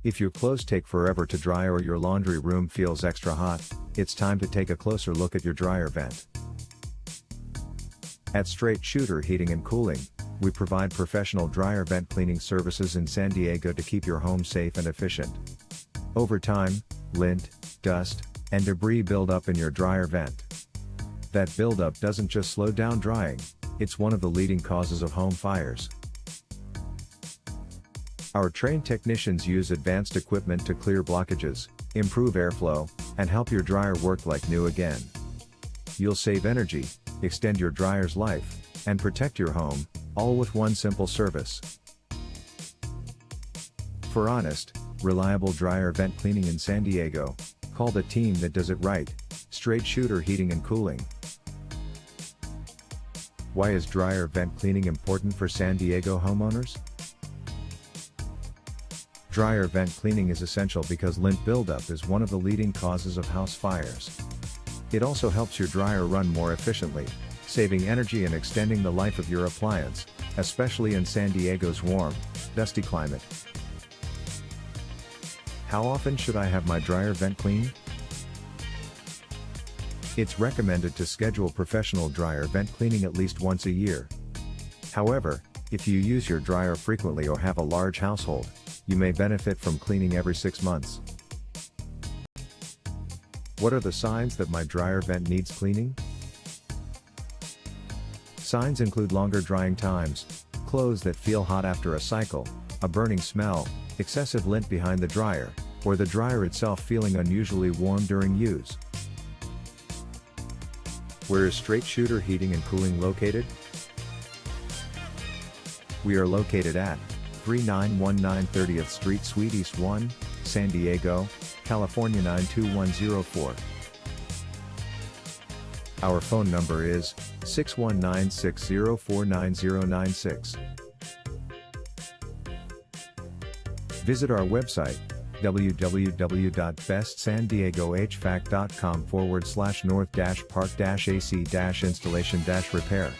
If your clothes take forever to dry or your laundry room feels extra hot, it's time to take a closer look at your dryer vent. At Straight Shooter Heating and Cooling, we provide professional dryer vent cleaning services in San Diego to keep your home safe and efficient. Over time, lint, dust, and debris build up in your dryer vent. That buildup doesn't just slow down drying, it's one of the leading causes of home fires. Our trained technicians use advanced equipment to clear blockages, improve airflow, and help your dryer work like new again. You'll save energy, extend your dryer's life, and protect your home, all with one simple service. For honest, reliable dryer vent cleaning in San Diego, call the team that does it right, Straight Shooter Heating and Cooling. Why is dryer vent cleaning important for San Diego homeowners? Dryer vent cleaning is essential because lint buildup is one of the leading causes of house fires. It also helps your dryer run more efficiently, saving energy and extending the life of your appliance, especially in San Diego's warm, dusty climate. How often should I have my dryer vent cleaned? It's recommended to schedule professional dryer vent cleaning at least once a year. However, if you use your dryer frequently or have a large household, you may benefit from cleaning every 6 months. What are the signs that my dryer vent needs cleaning? Signs include longer drying times, clothes that feel hot after a cycle, a burning smell, excessive lint behind the dryer, or the dryer itself feeling unusually warm during use. Where is Straight Shooter Heating and Cooling located? We are located at 3919 30th Street Suite East 1, San Diego, California 92104. Our phone number is 619-604-9096. Visit our website, www.bestsandiegohvac.com/north-park-ac-installation-repair.